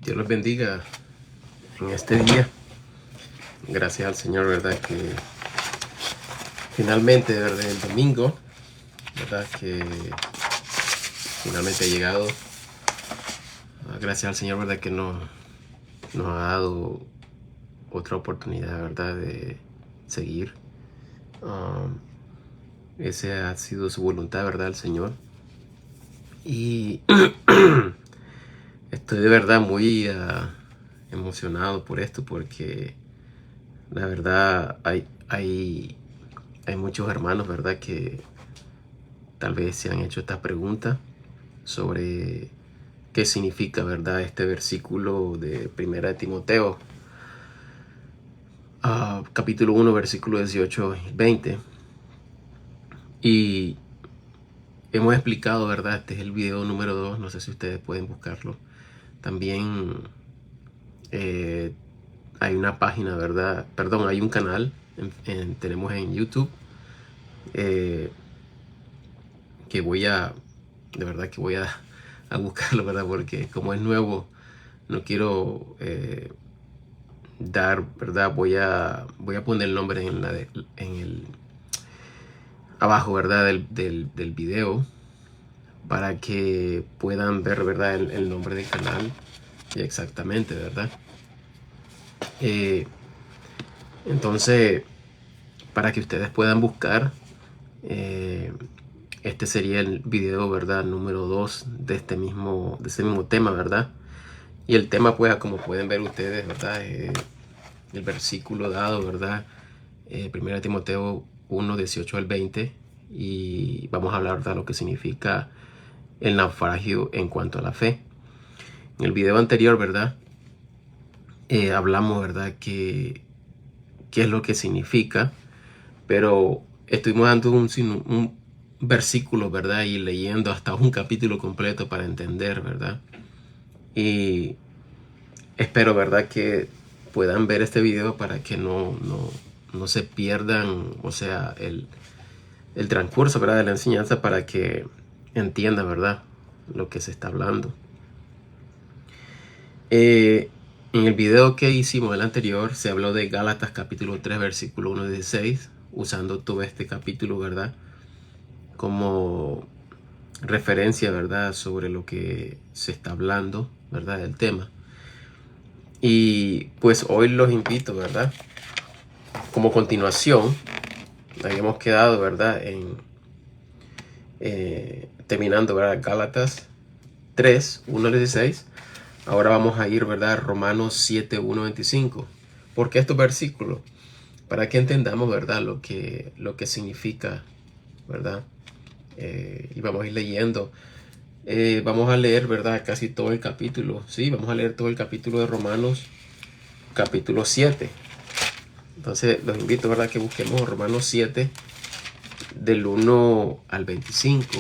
Dios los bendiga en este día. Gracias al Señor, ¿verdad? Que finalmente, desde el domingo, ¿verdad? Que finalmente ha llegado. Gracias al Señor, ¿verdad? Que nos ha dado otra oportunidad, ¿verdad? De seguir. Esa ha sido su voluntad, ¿verdad? El Señor. Y estoy de verdad muy emocionado por esto, porque la verdad hay muchos hermanos, ¿verdad? Que tal vez se han hecho esta pregunta sobre qué significa, ¿verdad? Este versículo de 1 Timoteo, capítulo 1, versículo 18 y 20. Y hemos explicado, ¿verdad? Este es el video número 2, no sé si ustedes pueden buscarlo. También hay una página, ¿verdad? Perdón, hay un canal, tenemos en YouTube, que de verdad que voy a buscarlo, ¿verdad? Porque como es nuevo, no quiero dar, ¿verdad? Voy a poner el nombre en el abajo, ¿verdad? Del video, para que puedan ver, ¿verdad? El nombre del canal exactamente, ¿verdad? Entonces, para que ustedes puedan buscar, este sería el video, ¿verdad? Número 2 de este mismo tema, ¿verdad? Y el tema, pues, como pueden ver ustedes, ¿verdad? El versículo dado, ¿verdad? 1 Timoteo 1, 18 al 20. Y vamos a hablar de lo que significa el naufragio en cuanto a la fe. En el video anterior, ¿verdad? Hablamos, ¿verdad? Qué es lo que significa, pero estuvimos dando un versículo, ¿verdad? Y leyendo hasta un capítulo completo para entender, ¿verdad? Y espero, ¿verdad? Que puedan ver este video para que no se pierdan, o sea, el transcurso, ¿verdad? De la enseñanza, para que entiendan, ¿verdad? Lo que se está hablando. En el video que hicimos, el anterior, se habló de Gálatas capítulo 3, versículo 1 a 16, usando todo este capítulo, ¿verdad? Como referencia, ¿verdad? Sobre lo que se está hablando, ¿verdad? Del tema. Y pues hoy los invito, ¿verdad? Como continuación, habíamos quedado, ¿verdad? Terminando, ¿verdad? Gálatas 3, 1 al 16. Ahora vamos a ir, ¿verdad? Romanos 7, 1, 25. ¿Por qué estos versículos? Para que entendamos, ¿verdad? Lo que significa, ¿verdad? Y vamos a ir leyendo. Vamos a leer, ¿verdad? Casi todo el capítulo. Sí, vamos a leer todo el capítulo de Romanos, capítulo 7. Entonces los invito, ¿verdad? Que busquemos Romanos 7, del 1 al 25.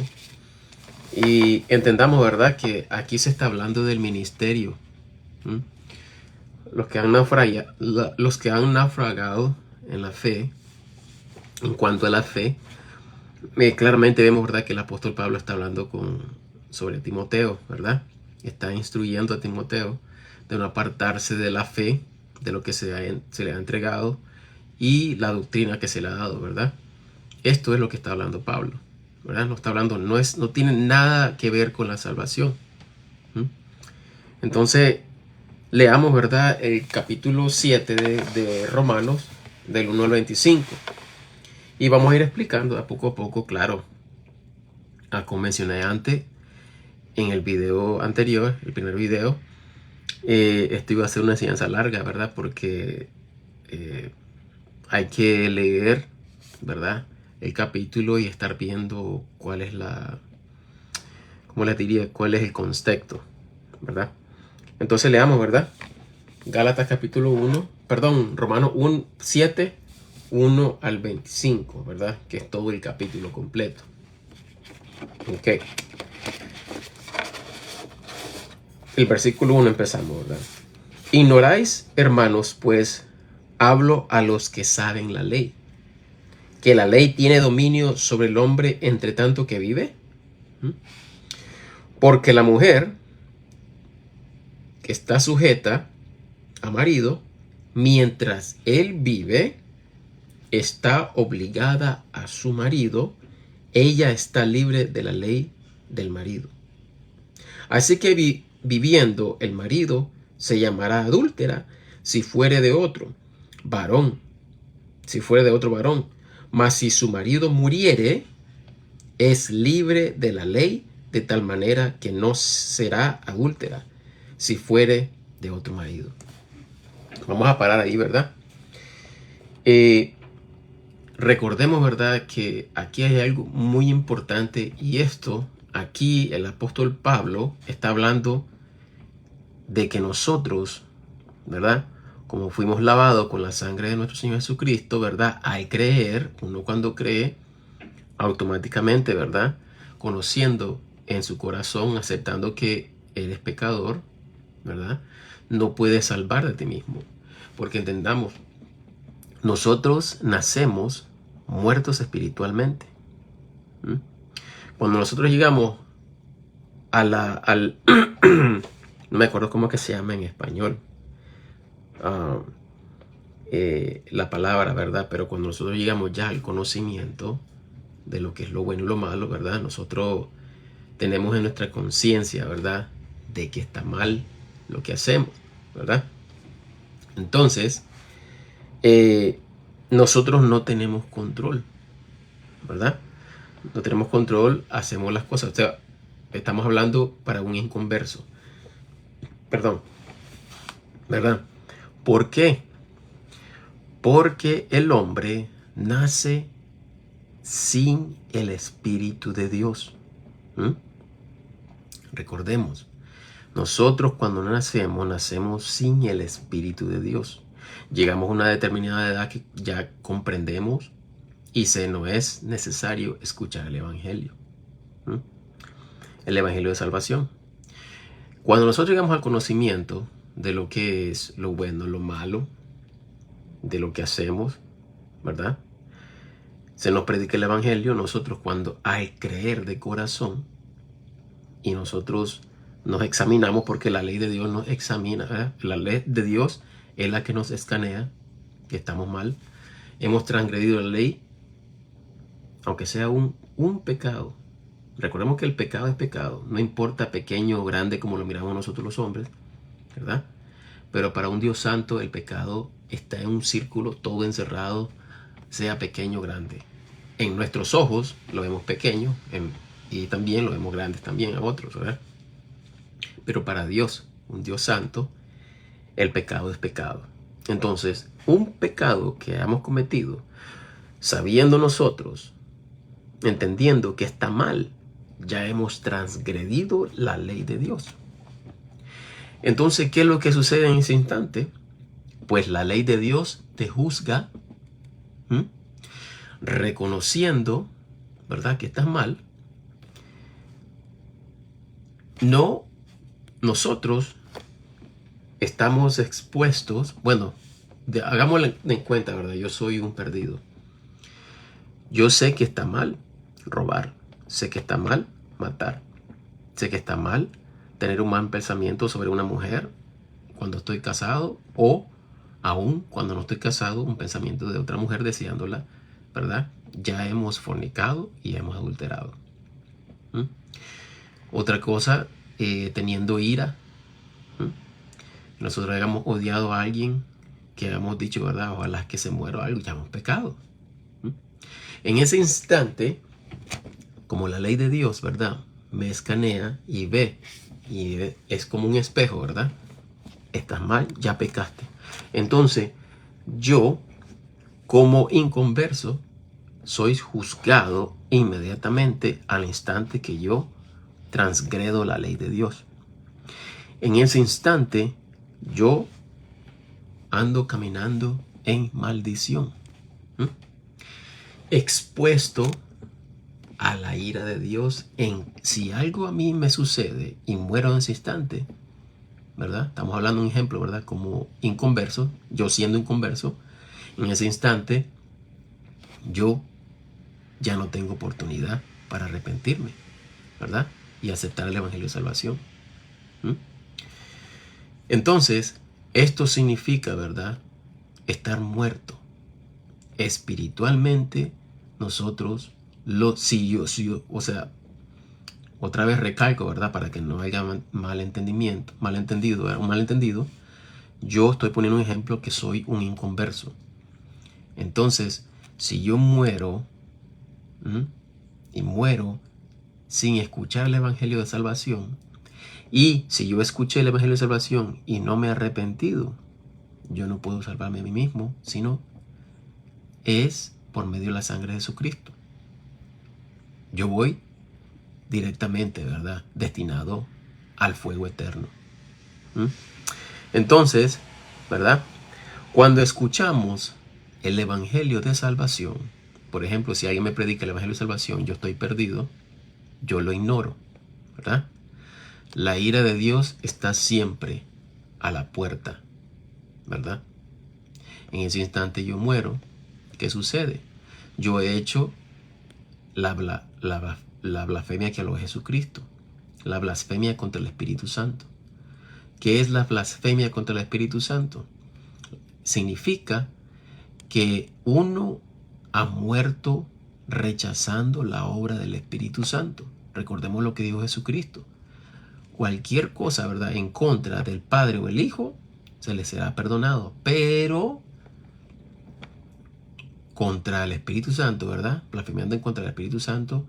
Y entendamos, ¿verdad? Que aquí se está hablando del ministerio. Los que han naufragado en la fe, en cuanto a la fe, claramente vemos, ¿verdad? Que el apóstol Pablo está hablando sobre Timoteo, ¿verdad? Está instruyendo a Timoteo de no apartarse de la fe, de lo que se le ha entregado y la doctrina que se le ha dado, ¿verdad? Esto es lo que está hablando Pablo, ¿verdad? No está hablando, no tiene nada que ver con la salvación. Entonces, leamos, ¿verdad? El capítulo 7 de Romanos, del 1 al 25. Y vamos a ir explicando a poco, claro. Como mencioné antes, en el video anterior, el primer video, esto iba a ser una enseñanza larga, ¿verdad? Porque hay que leer, ¿verdad? El capítulo y estar viendo cuál es ¿cómo les diría? ¿Cuál es el contexto? ¿Verdad? Entonces leamos, ¿verdad? Gálatas capítulo 1, perdón, Romanos 1, 7, 1 al 25, ¿verdad? Que es todo el capítulo completo. Ok. El versículo 1 empezamos, ¿verdad? Ignoráis, hermanos, pues hablo a los que saben la ley, que la ley tiene dominio sobre el hombre entre tanto que vive. Porque la mujer que está sujeta a marido, mientras él vive, está obligada a su marido, ella está libre de la ley del marido. Así que viviendo el marido, se llamará adúltera si fuere de otro varón, si fuere de otro varón. Mas si su marido muriere, es libre de la ley, de tal manera que no será adúltera si fuere de otro marido. Vamos a parar ahí, ¿verdad? Recordemos, ¿verdad?, que aquí hay algo muy importante, y esto, aquí el apóstol Pablo está hablando de que nosotros, ¿verdad?, como fuimos lavados con la sangre de nuestro Señor Jesucristo, ¿verdad?, al creer, uno cuando cree, automáticamente, ¿verdad?, conociendo en su corazón, aceptando que eres pecador, ¿verdad?, no puedes salvar de ti mismo. Porque entendamos, nosotros nacemos muertos espiritualmente. Cuando nosotros llegamos al no me acuerdo cómo que se llama en español la palabra, ¿verdad? Pero cuando nosotros llegamos ya al conocimiento de lo que es lo bueno y lo malo, ¿verdad? Nosotros tenemos en nuestra conciencia, ¿verdad?, de que está mal lo que hacemos, ¿verdad? Entonces, nosotros no tenemos control, ¿verdad? No tenemos control, hacemos las cosas. O sea, estamos hablando para un inconverso. Perdón, ¿verdad? ¿Por qué? Porque el hombre nace sin el Espíritu de Dios. Recordemos, nosotros cuando nacemos sin el Espíritu de Dios. Llegamos a una determinada edad que ya comprendemos y se nos es necesario escuchar el Evangelio. El Evangelio de salvación. Cuando nosotros llegamos al conocimiento de lo que es lo bueno, lo malo, de lo que hacemos, ¿verdad?, se nos predica el Evangelio. Nosotros cuando al creer de corazón y nosotros nos examinamos, porque la ley de Dios nos examina, ¿verdad? La ley de Dios es la que nos escanea que estamos mal, hemos transgredido la ley, aunque sea un pecado. Recordemos que el pecado es pecado, no importa pequeño o grande como lo miramos nosotros los hombres, ¿verdad? Pero para un Dios santo el pecado está en un círculo todo encerrado, sea pequeño o grande. En nuestros ojos lo vemos pequeño y también lo vemos grandes también a otros, ¿verdad? Pero para Dios, un Dios santo, el pecado es pecado. Entonces, un pecado que hemos cometido, sabiendo nosotros, entendiendo que está mal, ya hemos transgredido la ley de Dios. Entonces, ¿qué es lo que sucede en ese instante? Pues la ley de Dios te juzga, reconociendo, ¿verdad?, que estás mal. No, nosotros estamos expuestos, bueno, hagámoslo en cuenta, ¿verdad? Yo soy un perdido. Yo sé que está mal robar, sé que está mal matar, sé que está mal tener un mal pensamiento sobre una mujer cuando estoy casado, o aún cuando no estoy casado, un pensamiento de otra mujer deseándola, ¿verdad? Ya hemos fornicado y hemos adulterado. Otra cosa, teniendo ira. Nosotros hayamos odiado a alguien, que hayamos dicho, ¿verdad?, ojalá que se muera o algo, ya hemos pecado. En ese instante, como la ley de Dios, ¿verdad?, me escanea y ve, y es como un espejo, ¿verdad? Estás mal, ya pecaste. Entonces, yo, como inconverso, soy juzgado inmediatamente al instante que yo transgredo la ley de Dios. En ese instante, yo ando caminando en maldición, expuesto a la ira de Dios. Si algo a mí me sucede y muero en ese instante, ¿verdad? Estamos hablando de un ejemplo, ¿verdad? Como inconverso, yo siendo inconverso, en ese instante yo ya no tengo oportunidad para arrepentirme, ¿verdad?, y aceptar el Evangelio de salvación. Entonces, esto significa, ¿verdad?, estar muerto. Espiritualmente, nosotros, o sea, otra vez recalco, ¿verdad?, para que no haya un malentendido, yo estoy poniendo un ejemplo que soy un inconverso. Entonces, si yo muero, y muero sin escuchar el Evangelio de Salvación, y si yo escuché el Evangelio de Salvación y no me he arrepentido, yo no puedo salvarme a mí mismo, sino es por medio de la sangre de Jesucristo. Yo voy directamente, ¿verdad?, destinado al fuego eterno. Entonces, ¿verdad?, cuando escuchamos el Evangelio de Salvación, por ejemplo, si alguien me predica el Evangelio de Salvación, yo estoy perdido, yo lo ignoro, ¿verdad? La ira de Dios está siempre a la puerta, ¿verdad? En ese instante yo muero. ¿Qué sucede? Yo he hecho la blasfemia que habló Jesucristo, la blasfemia contra el Espíritu Santo. ¿Qué es la blasfemia contra el Espíritu Santo? Significa que uno ha muerto rechazando la obra del Espíritu Santo. Recordemos lo que dijo Jesucristo. Cualquier cosa, ¿verdad?, en contra del Padre o el Hijo, se le será perdonado. Pero contra el Espíritu Santo, ¿verdad?, blasfemiando en contra del Espíritu Santo,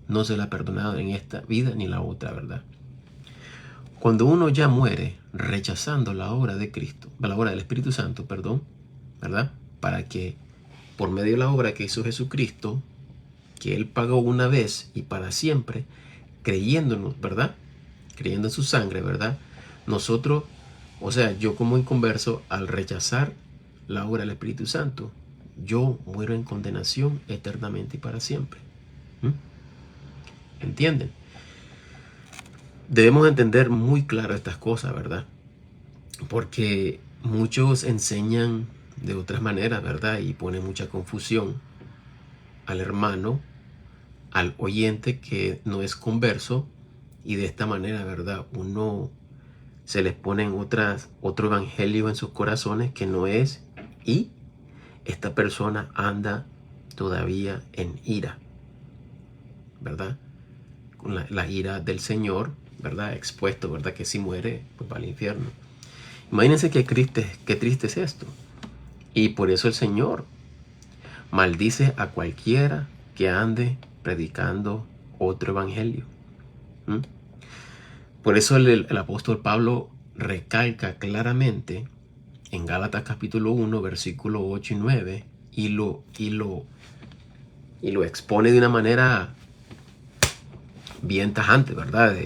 no se le ha perdonado en esta vida ni la otra, ¿verdad? Cuando uno ya muere rechazando la obra de Cristo, la obra del Espíritu Santo, perdón, ¿verdad?, para que por medio de la obra que hizo Jesucristo, que Él pagó una vez y para siempre, creyéndonos, ¿verdad?, creyendo en su sangre, ¿verdad?, nosotros, o sea, yo como inconverso, al rechazar la obra del Espíritu Santo, yo muero en condenación eternamente y para siempre. ¿Entienden? Debemos entender muy claro estas cosas, ¿verdad? Porque muchos enseñan de otras maneras, ¿verdad? Y ponen mucha confusión al hermano, al oyente que no es converso, y de esta manera, ¿verdad?, uno se les ponen otro evangelio en sus corazones que no es, y esta persona anda todavía en ira, ¿verdad?, con la ira del Señor, ¿verdad?, expuesto, ¿verdad?, que si muere, pues va al infierno. Imagínense qué triste es esto. Y por eso el Señor maldice a cualquiera que ande predicando otro evangelio. Por eso el apóstol Pablo recalca claramente en Gálatas capítulo 1, versículo 8 y 9, y lo expone de una manera bien tajante, ¿verdad?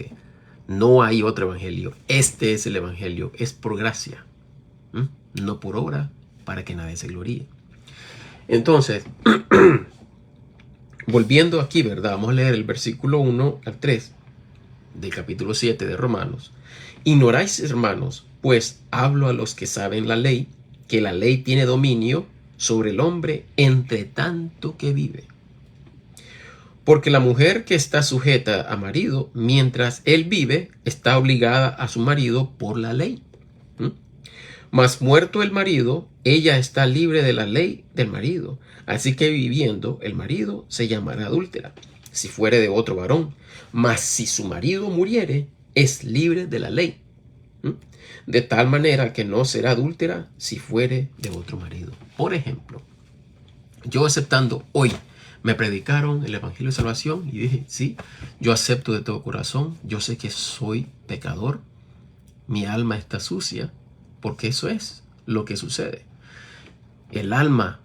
No hay otro evangelio. Este es el evangelio. Es por gracia, no por obra, para que nadie se gloríe. Entonces, volviendo aquí, ¿verdad? Vamos a leer el versículo 1 al 3 del capítulo 7 de Romanos. Ignoráis, hermanos, pues hablo a los que saben la ley, que la ley tiene dominio sobre el hombre entre tanto que vive. Porque la mujer que está sujeta a marido mientras él vive está obligada a su marido por la ley. Mas muerto el marido, ella está libre de la ley del marido. Así que viviendo el marido se llamará adúltera, si fuere de otro varón. Mas si su marido muriere, es libre de la ley. De tal manera que no será adúltera si fuere de otro marido. Por ejemplo, yo aceptando hoy, me predicaron el Evangelio de Salvación y dije, sí, yo acepto de todo corazón, yo sé que soy pecador, mi alma está sucia, porque eso es lo que sucede. El alma,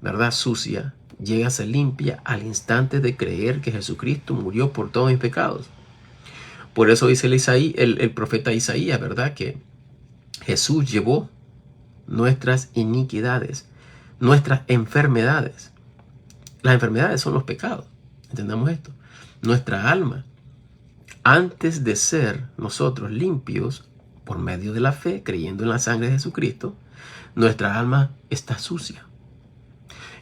¿verdad?, sucia, llega a ser limpia al instante de creer que Jesucristo murió por todos mis pecados. Por eso dice el profeta Isaías, ¿verdad?, que Jesús llevó nuestras iniquidades, nuestras enfermedades. Las enfermedades son los pecados. Entendamos esto. Nuestra alma, antes de ser nosotros limpios por medio de la fe, creyendo en la sangre de Jesucristo, nuestra alma está sucia.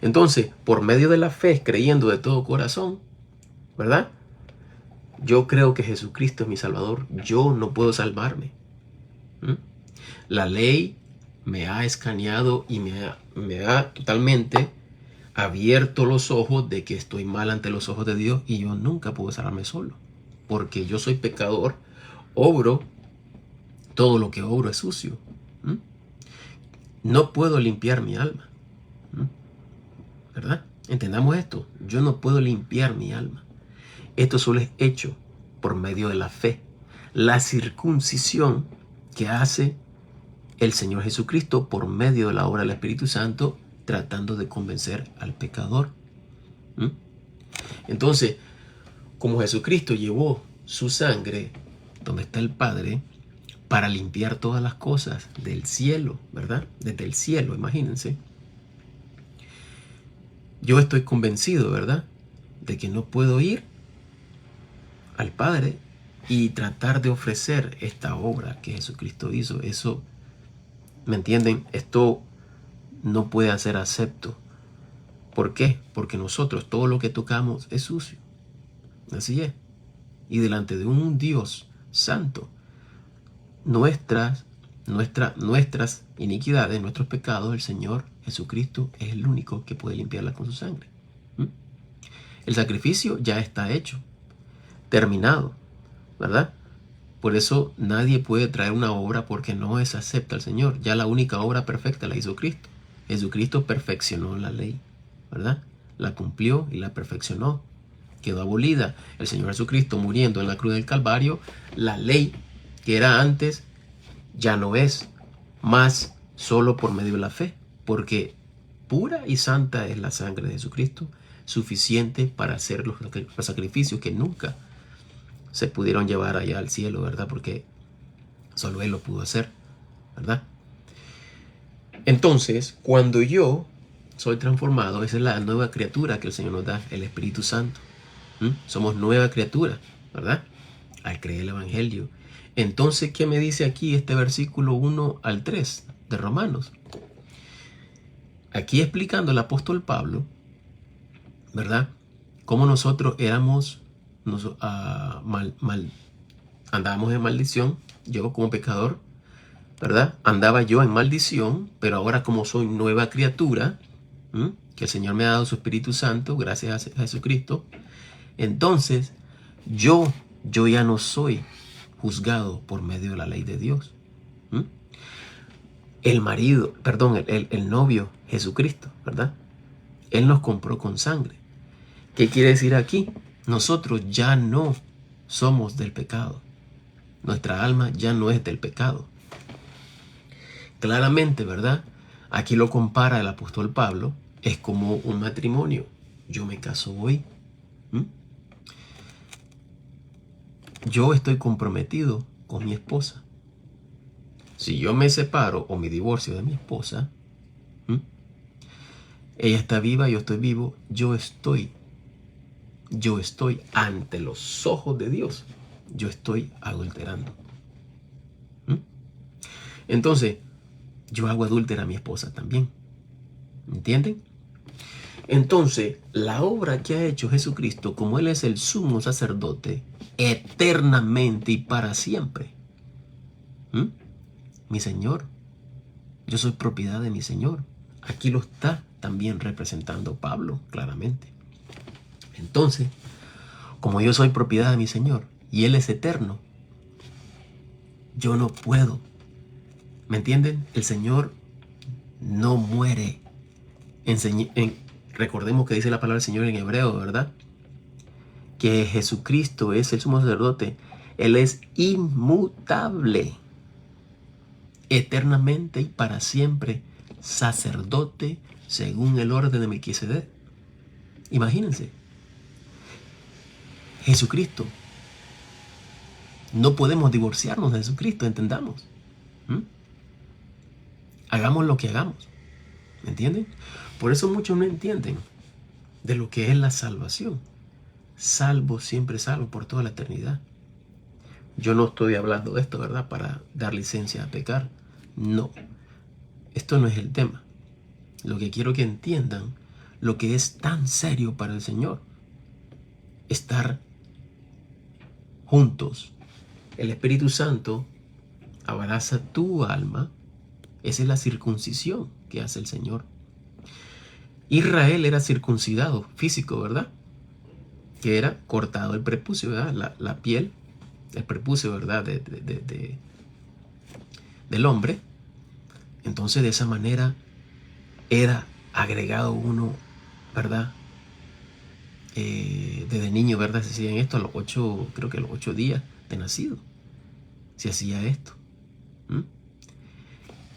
Entonces, por medio de la fe, creyendo de todo corazón, ¿verdad?, yo creo que Jesucristo es mi Salvador. Yo no puedo salvarme. ¿Mm? La ley me ha escaneado y me ha totalmente abierto los ojos de que estoy mal ante los ojos de Dios y yo nunca puedo salvarme solo. Porque yo soy pecador, obro, todo lo que obro es sucio. ¿Mm? No puedo limpiar mi alma. ¿Mm? ¿Verdad? Entendamos esto. Yo no puedo limpiar mi alma. Esto solo es hecho por medio de la fe. La circuncisión que hace el Señor Jesucristo por medio de la obra del Espíritu Santo, tratando de convencer al pecador. ¿Mm? Entonces, como Jesucristo llevó su sangre donde está el Padre para limpiar todas las cosas del cielo, ¿verdad? Desde el cielo, imagínense. Yo estoy convencido, ¿verdad? De que no puedo ir al Padre y tratar de ofrecer esta obra que Jesucristo hizo. Eso, ¿me entienden? Esto no puede ser acepto. ¿Por qué? Porque nosotros todo lo que tocamos es sucio. Así es. Y delante de un Dios santo, nuestras iniquidades, nuestros pecados, el Señor Jesucristo es el único que puede limpiarlas con su sangre. ¿Mm? El sacrificio ya está hecho, terminado, ¿verdad? Por eso nadie puede traer una obra porque no es acepta al Señor. Ya la única obra perfecta la hizo Cristo. Jesucristo perfeccionó la ley, ¿verdad? La cumplió y la perfeccionó. Quedó abolida. El Señor Jesucristo muriendo en la cruz del Calvario, la ley que era antes ya no es más solo por medio de la fe, porque pura y santa es la sangre de Jesucristo, suficiente para hacer los sacrificios que nunca se pudieron llevar allá al cielo, ¿verdad? Porque solo Él lo pudo hacer, ¿verdad? Entonces, cuando yo soy transformado, esa es la nueva criatura que el Señor nos da, el Espíritu Santo. Somos nueva criatura, ¿verdad? Al creer el Evangelio. Entonces, ¿qué me dice aquí este versículo 1 al 3 de Romanos? Aquí explicando el apóstol Pablo, ¿verdad? Cómo nosotros éramos, andábamos en maldición, yo como pecador, ¿verdad? Andaba yo en maldición, pero ahora como soy nueva criatura, que el Señor me ha dado su Espíritu Santo, gracias a Jesucristo, entonces yo ya no soy juzgado por medio de la ley de Dios. El marido, perdón, el novio, Jesucristo, ¿verdad? Él nos compró con sangre. ¿Qué quiere decir aquí? Nosotros ya no somos del pecado. Nuestra alma ya no es del pecado. Claramente, ¿verdad? Aquí lo compara el apóstol Pablo. Es como un matrimonio. Yo me caso hoy. Yo estoy comprometido con mi esposa. Si yo me separo o me divorcio de mi esposa, ella está viva, yo estoy vivo, yo estoy ante los ojos de Dios. Yo estoy adulterando. Entonces, yo hago adúltera a mi esposa también. ¿Entienden? Entonces, la obra que ha hecho Jesucristo, como Él es el sumo sacerdote, eternamente y para siempre. Mi Señor, yo soy propiedad de mi Señor. Aquí lo está también representando Pablo, claramente. Entonces, como yo soy propiedad de mi Señor y Él es eterno, yo no puedo. ¿Me entienden? El Señor no muere. Recordemos que dice la palabra del Señor en hebreo, ¿verdad? Que Jesucristo es el sumo sacerdote. Él es inmutable, eternamente y para siempre, sacerdote según el orden de Melquisedec. Imagínense. Jesucristo. No podemos divorciarnos de Jesucristo, entendamos. Hagamos lo que hagamos. ¿Me entienden? Por eso muchos no entienden de lo que es la salvación. Salvo, siempre salvo por toda la eternidad. Yo no estoy hablando de esto, ¿verdad? Para dar licencia a pecar. No. Esto no es el tema. Lo que quiero que entiendan, lo que es tan serio para el Señor. Estar juntos. El Espíritu Santo abraza tu alma. Esa es la circuncisión que hace el Señor. Israel era circuncidado físico, ¿verdad? Que era cortado el prepucio, ¿verdad? La piel, el prepucio, ¿verdad? Del hombre. Entonces de esa manera era agregado uno, ¿verdad? Desde niño, ¿verdad? Se hacían esto a los 8, creo que a los 8 días de nacido. Se hacía esto.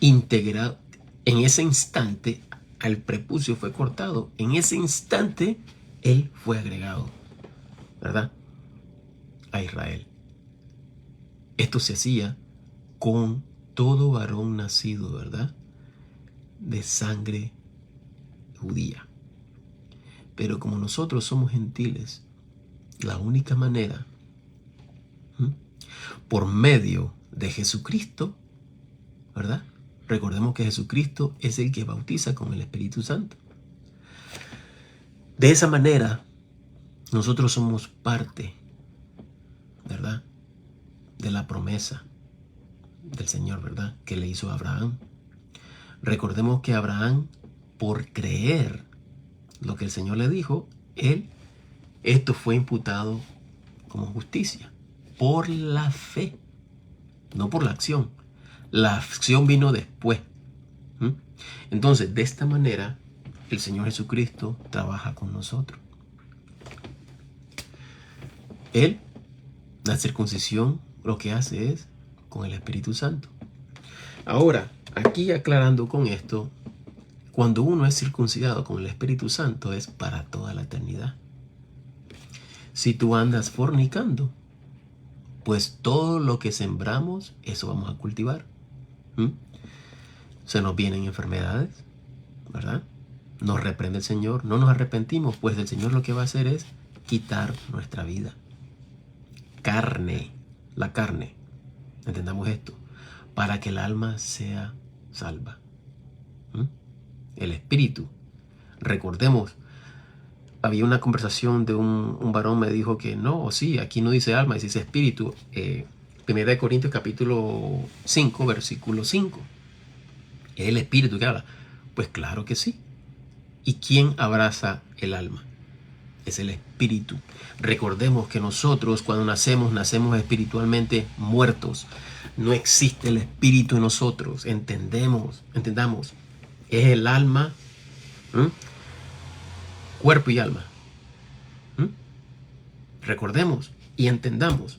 Integrado. En ese instante, al prepucio fue cortado. En ese instante, él fue agregado, ¿verdad? A Israel. Esto se hacía con todo varón nacido, ¿verdad? De sangre judía. Pero como nosotros somos gentiles, la única manera, por medio de Jesucristo, ¿verdad? Recordemos que Jesucristo es el que bautiza con el Espíritu Santo. De esa manera, nosotros somos parte, ¿verdad? De la promesa del Señor, ¿verdad? Que le hizo a Abraham. Recordemos que Abraham, por creer lo que el Señor le dijo, esto fue imputado como justicia. Por la fe, no por la acción. La acción vino después. Entonces, de esta manera, el Señor Jesucristo trabaja con nosotros. Él, la circuncisión, lo que hace es con el Espíritu Santo. Ahora, aquí aclarando con esto, cuando uno es circuncidado con el Espíritu Santo es para toda la eternidad. Si tú andas fornicando, pues todo lo que sembramos, eso vamos a cultivar. Se nos vienen enfermedades, ¿verdad? Nos reprende el Señor, no nos arrepentimos, pues el Señor lo que va a hacer es quitar nuestra vida. Carne, la carne, entendamos esto, para que el alma sea salva. El espíritu, recordemos, había una conversación de un varón me dijo que no, sí, aquí no dice alma, dice espíritu. 1 Corintios capítulo 5, versículo 5. ¿Es el espíritu que habla? Pues claro que sí. ¿Y quién abraza el alma? Es el espíritu. Recordemos que nosotros cuando nacemos espiritualmente muertos. No existe el espíritu en nosotros. Entendamos. Es el alma, cuerpo y alma. Recordemos y entendamos.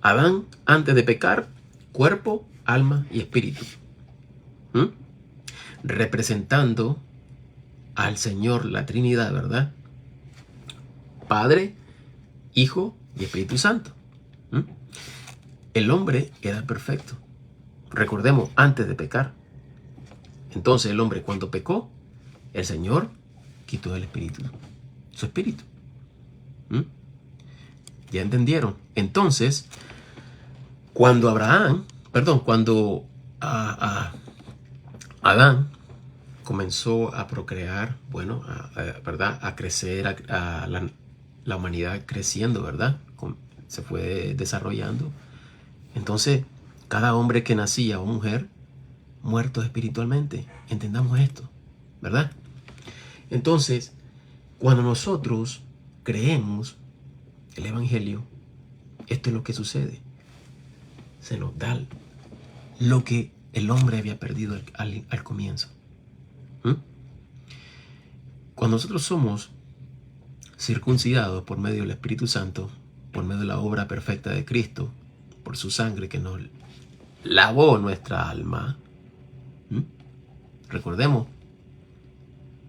Adán, antes de pecar, cuerpo, alma y espíritu. Representando al Señor, la Trinidad, ¿verdad? Padre, Hijo y Espíritu Santo. El hombre era perfecto. Recordemos, antes de pecar. Entonces el hombre cuando pecó, el Señor quitó el espíritu. Su espíritu. ¿Ya entendieron? Entonces, cuando Adán comenzó a procrear, bueno, ¿verdad? A crecer, la humanidad creciendo, ¿verdad? Se fue desarrollando. Entonces, cada hombre que nacía o mujer, muerto espiritualmente. Entendamos esto, ¿verdad? Entonces, cuando nosotros creemos el Evangelio, esto es lo que sucede. Se nos da lo que el hombre había perdido al comienzo. Cuando nosotros somos circuncidados por medio del Espíritu Santo, por medio de la obra perfecta de Cristo, por su sangre que nos lavó nuestra alma, recordemos,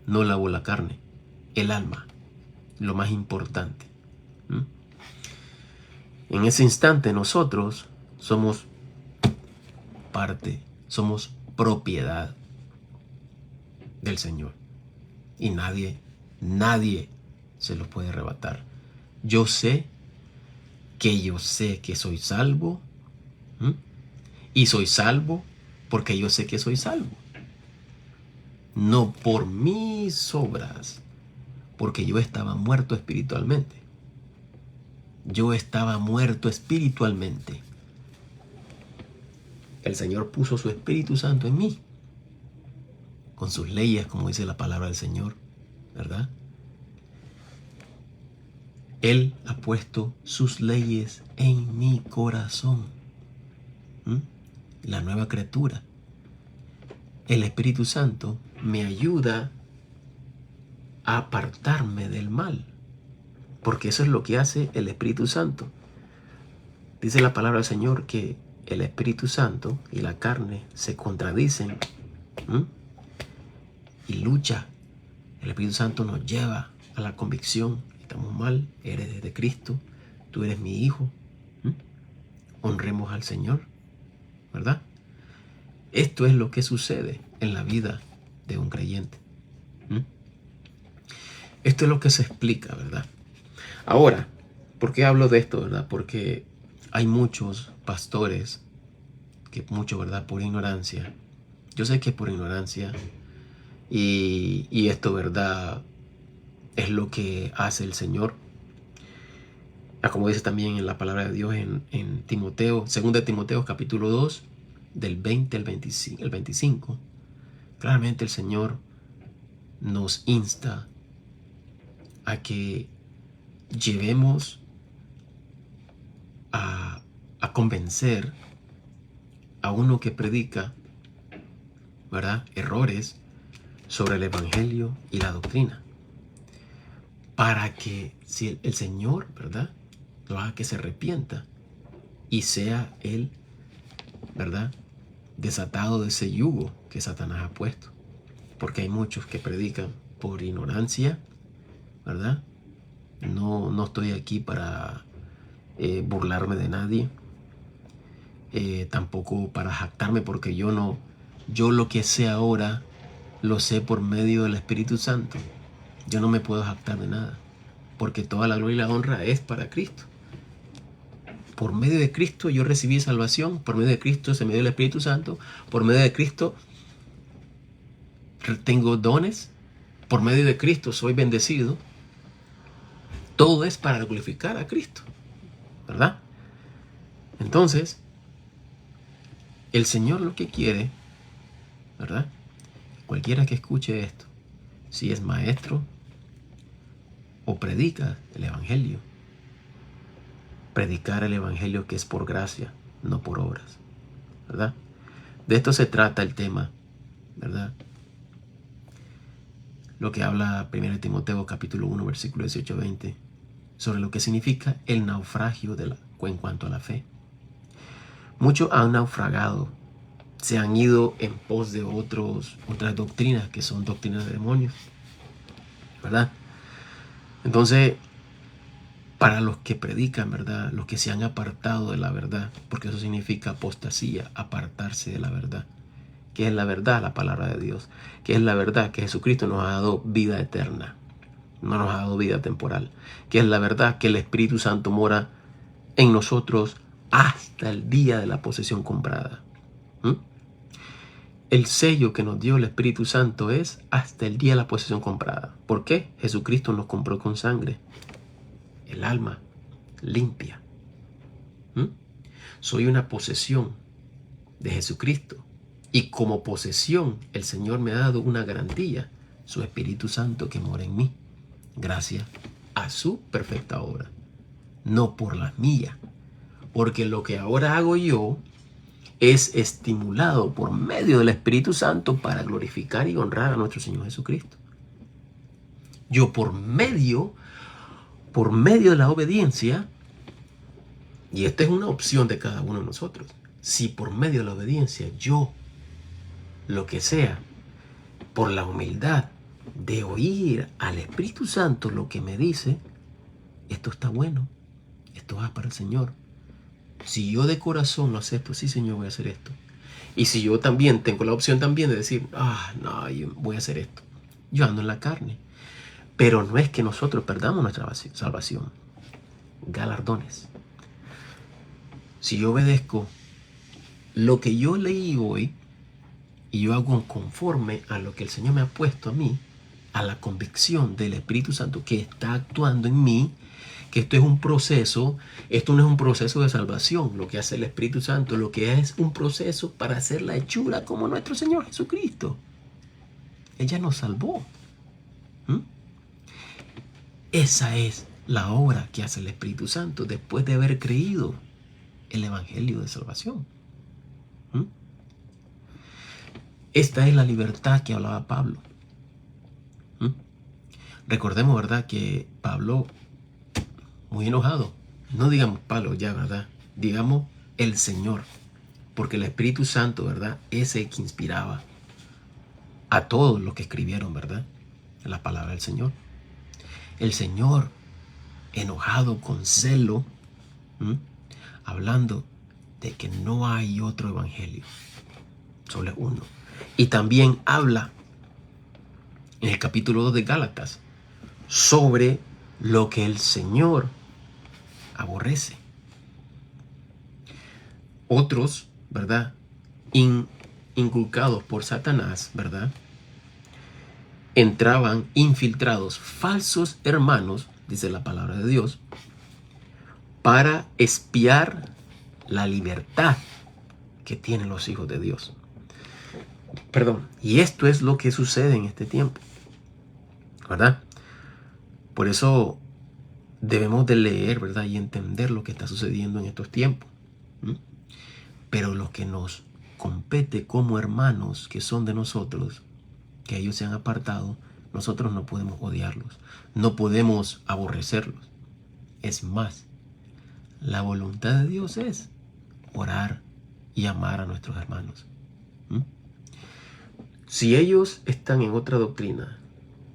no lavó la carne, el alma, lo más importante. En ese instante nosotros somos parte, somos propiedad del Señor. Y nadie se lo puede arrebatar. Yo sé que soy salvo. Y soy salvo porque yo sé que soy salvo. No por mis obras, porque yo estaba muerto espiritualmente. Yo estaba muerto espiritualmente. El Señor puso su Espíritu Santo en mí, con sus leyes, como dice la palabra del Señor, ¿verdad? Él ha puesto sus leyes en mi corazón. La nueva criatura. El Espíritu Santo me ayuda a apartarme del mal, porque eso es lo que hace el Espíritu Santo. Dice la palabra del Señor que el Espíritu Santo y la carne se contradicen y lucha. El Espíritu Santo nos lleva a la convicción: estamos mal, eres de Cristo, tú eres mi hijo. Honremos al Señor, ¿verdad? Esto es lo que sucede en la vida de un creyente. Esto es lo que se explica, ¿verdad? Ahora, ¿por qué hablo de esto, verdad? Porque hay muchos pastores que ¿verdad? Por ignorancia. Yo sé que por ignorancia y esto, ¿verdad? Es lo que hace el Señor. Como dice también en la palabra de Dios en Timoteo, 2 Timoteo capítulo 2, del 20 al 25. Claramente el Señor nos insta a que llevemos a convencer a uno que predica, ¿verdad?, errores sobre el Evangelio y la doctrina, para que si el Señor, ¿verdad?, lo haga que se arrepienta y sea él, ¿verdad?, desatado de ese yugo que Satanás ha puesto. Porque hay muchos que predican por ignorancia, ¿verdad? No estoy aquí para burlarme de nadie, tampoco para jactarme, porque yo lo que sé ahora lo sé por medio del Espíritu Santo. Yo no me puedo jactar de nada, porque toda la gloria y la honra es para Cristo. Por medio de Cristo yo recibí salvación, por medio de Cristo se me dio el Espíritu Santo, por medio de Cristo tengo dones, por medio de Cristo soy bendecido. Todo es para glorificar a Cristo, ¿verdad? Entonces, el Señor lo que quiere, ¿verdad?, cualquiera que escuche esto, si es maestro o predica el Evangelio, predicar el Evangelio que es por gracia, no por obras, ¿verdad? De esto se trata el tema, ¿verdad? Lo que habla 1 Timoteo capítulo 1, versículo 18-20, sobre lo que significa el naufragio en cuanto a la fe. Muchos han naufragado, se han ido en pos de otras doctrinas que son doctrinas de demonios, ¿verdad? Entonces, para los que predican, ¿verdad?, los que se han apartado de la verdad, porque eso significa apostasía, apartarse de la verdad. ¿Qué es la verdad? La palabra de Dios. ¿Qué es la verdad? Que Jesucristo nos ha dado vida eterna, no nos ha dado vida temporal. ¿Qué es la verdad? Que el Espíritu Santo mora en nosotros hasta el día de la posesión comprada. El sello que nos dio el Espíritu Santo es hasta el día de la posesión comprada. ¿Por qué? Jesucristo nos compró con sangre. El alma limpia. Soy una posesión de Jesucristo. Y como posesión, el Señor me ha dado una garantía, su Espíritu Santo que mora en mí, gracias a su perfecta obra, no por la mía. Porque lo que ahora hago yo es estimulado por medio del Espíritu Santo para glorificar y honrar a nuestro Señor Jesucristo. Yo por medio de la obediencia, y esta es una opción de cada uno de nosotros, si por medio de la obediencia yo, lo que sea, por la humildad de oír al Espíritu Santo lo que me dice, esto está bueno, esto va para el Señor. Si yo de corazón lo acepto, sí, Señor, voy a hacer esto. Y si yo también tengo la opción también de decir, no, yo voy a hacer esto, yo ando en la carne. Pero no es que nosotros perdamos nuestra salvación. Galardones. Si yo obedezco lo que yo leí hoy y yo hago conforme a lo que el Señor me ha puesto a mí, a la convicción del Espíritu Santo que está actuando en mí, que esto es un proceso, esto no es un proceso de salvación, lo que hace el Espíritu Santo, lo que es un proceso para hacer la hechura como nuestro Señor Jesucristo. Ella nos salvó. ¿Mm? Esa es la obra que hace el Espíritu Santo después de haber creído el Evangelio de salvación. ¿Mm? Esta es la libertad que hablaba Pablo. ¿Mm? Recordemos, ¿verdad?, que Pablo, muy enojado, no digamos Pablo ya, ¿verdad?, digamos el Señor, porque el Espíritu Santo, ¿verdad?, es el que inspiraba a todos los que escribieron, ¿verdad?, la palabra del Señor. El Señor, enojado con celo, hablando de que no hay otro evangelio, solo uno. Y también habla en el capítulo 2 de Gálatas sobre lo que el Señor aborrece. Otros, ¿verdad?, inculcados por Satanás, ¿verdad?, entraban infiltrados, falsos hermanos, dice la palabra de Dios, para espiar la libertad que tienen los hijos de Dios. Perdón, y esto es lo que sucede en este tiempo, ¿verdad? Por eso debemos de leer, ¿verdad?, y entender lo que está sucediendo en estos tiempos. Pero lo que nos compete como hermanos que son de nosotros, que ellos se han apartado, nosotros no podemos odiarlos, no podemos aborrecerlos. Es más, la voluntad de Dios es orar y amar a nuestros hermanos. Si ellos están en otra doctrina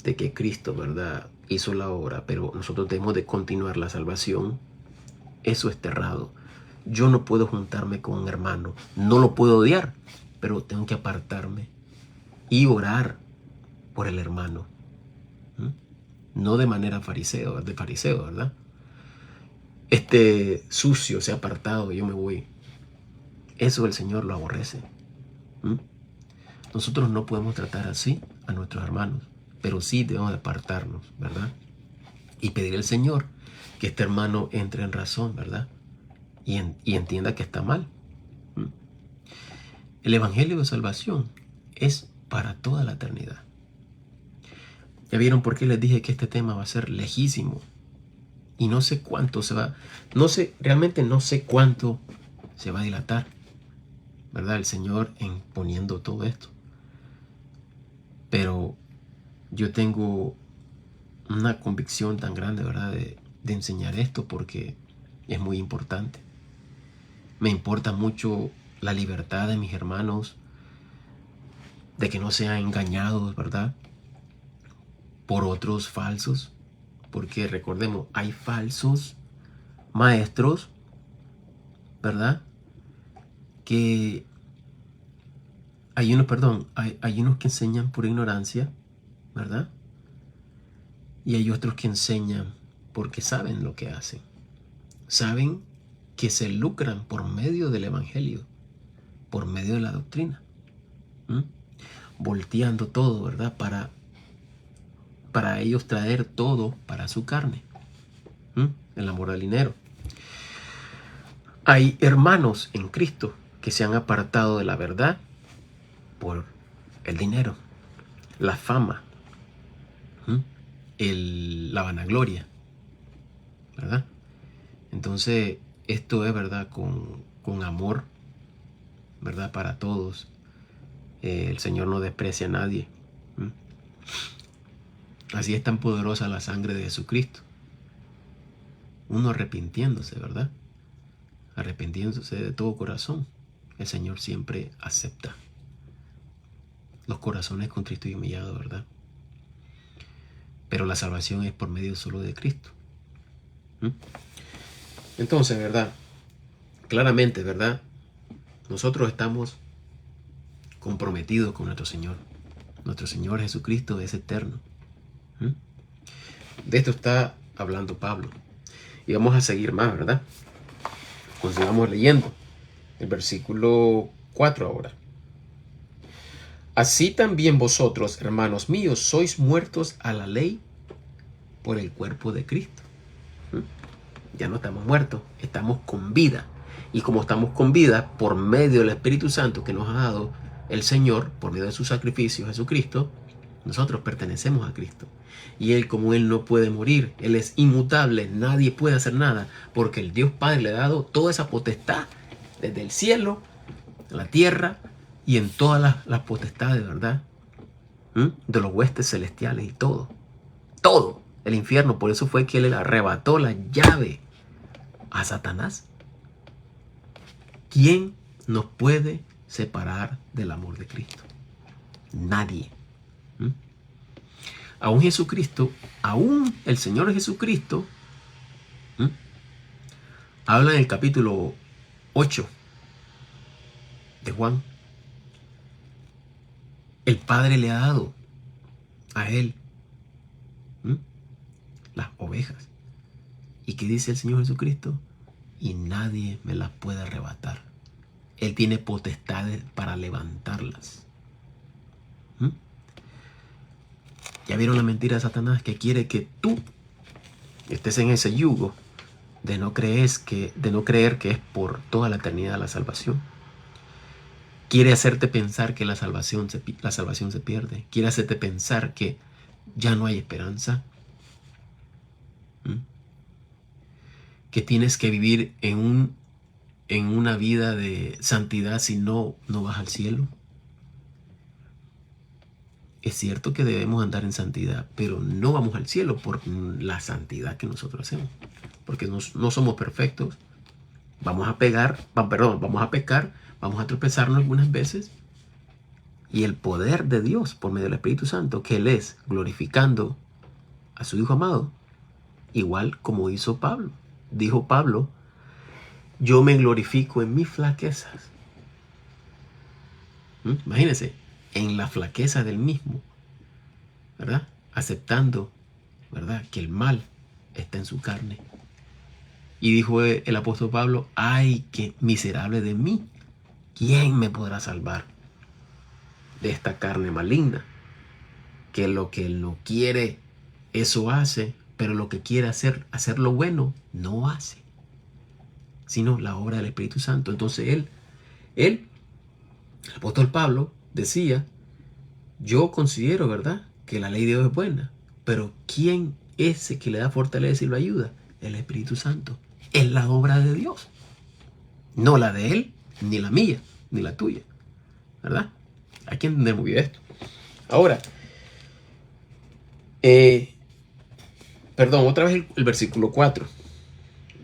de que Cristo, ¿verdad?, hizo la obra, pero nosotros debemos de continuar la salvación, eso es errado. Yo no puedo juntarme con un hermano, no lo puedo odiar, pero tengo que apartarme y orar por el hermano. No de manera fariseo, ¿verdad? Este sucio se ha apartado, yo me voy. Eso el Señor lo aborrece. Nosotros no podemos tratar así a nuestros hermanos, pero sí debemos de apartarnos, ¿verdad? Y pedir al Señor que este hermano entre en razón, ¿verdad? Y entienda que está mal. El Evangelio de Salvación es para toda la eternidad. ¿Ya vieron por qué les dije que este tema va a ser lejísimo? Y no sé cuánto se va, realmente no sé cuánto se va a dilatar, ¿verdad?, el Señor en poniendo todo esto. Pero yo tengo una convicción tan grande, ¿verdad?, de enseñar esto porque es muy importante. Me importa mucho la libertad de mis hermanos, de que no sean engañados, ¿verdad?, por otros falsos, porque recordemos, hay falsos maestros, ¿verdad?, que hay unos que enseñan por ignorancia, ¿verdad?, y hay otros que enseñan porque saben lo que hacen. Saben que se lucran por medio del Evangelio, por medio de la doctrina, volteando todo, ¿verdad?, para ellos traer todo para su carne, el amor al dinero. Hay hermanos en Cristo que se han apartado de la verdad por el dinero, la fama, la vanagloria, ¿verdad? Entonces, esto es, ¿verdad?, con amor, ¿verdad?, para todos. El Señor no desprecia a nadie. Así es tan poderosa la sangre de Jesucristo. Uno arrepintiéndose, ¿verdad?, arrepintiéndose de todo corazón, el Señor siempre acepta los corazones contritos y humillados, ¿verdad? Pero la salvación es por medio solo de Cristo. Entonces, ¿verdad?, claramente, ¿verdad?, nosotros estamos comprometidos con nuestro Señor. Nuestro Señor Jesucristo es eterno. De esto está hablando Pablo. Y vamos a seguir más, ¿verdad? Continuamos leyendo el versículo 4 ahora. Así también vosotros, hermanos míos, sois muertos a la ley por el cuerpo de Cristo. Ya no estamos muertos, estamos con vida. Y como estamos con vida, por medio del Espíritu Santo que nos ha dado el Señor, por medio de su sacrificio, Jesucristo, nosotros pertenecemos a Cristo. Y Él, como Él no puede morir, Él es inmutable, nadie puede hacer nada, porque el Dios Padre le ha dado toda esa potestad, desde el cielo, la tierra y en todas las potestades, ¿verdad? De los huestes celestiales y todo. Todo. El infierno, por eso fue que Él le arrebató la llave a Satanás. ¿Quién nos puede separar del amor de Cristo? Nadie. Aún Jesucristo, aún el Señor Jesucristo, habla en el capítulo 8 de Juan. El Padre le ha dado a Él las ovejas. ¿Y qué dice el Señor Jesucristo? Y nadie me las puede arrebatar. Él tiene potestades para levantarlas. ¿Ya vieron la mentira de Satanás? Que quiere que tú estés en ese yugo de no creer que es por toda la eternidad la salvación. Quiere hacerte pensar que la salvación se pierde. Quiere hacerte pensar que ya no hay esperanza. Que tienes que vivir en una vida de santidad si no vas al cielo. Es cierto que debemos andar en santidad, pero no vamos al cielo por la santidad que nosotros hacemos. Porque no somos perfectos. Vamos a pecar, vamos a tropezarnos algunas veces. Y el poder de Dios por medio del Espíritu Santo, que Él es glorificando a su Hijo amado, igual como hizo Pablo. Dijo Pablo, yo me glorifico en mis flaquezas. Imagínense, en la flaqueza del mismo, ¿verdad? Aceptando, ¿verdad?, que el mal está en su carne. Y dijo el apóstol Pablo, ay, qué miserable de mí. ¿Quién me podrá salvar de esta carne maligna? Que lo que él no quiere, eso hace, pero lo que quiere hacer lo bueno, no hace. Sino la obra del Espíritu Santo. Entonces el apóstol Pablo decía, yo considero, ¿verdad?, que la ley de Dios es buena, pero ¿quién es el que le da fortaleza y lo ayuda? El Espíritu Santo. Es la obra de Dios, no la de Él, ni la mía, ni la tuya, ¿verdad? Hay que entender muy bien esto. Ahora, otra vez el versículo 4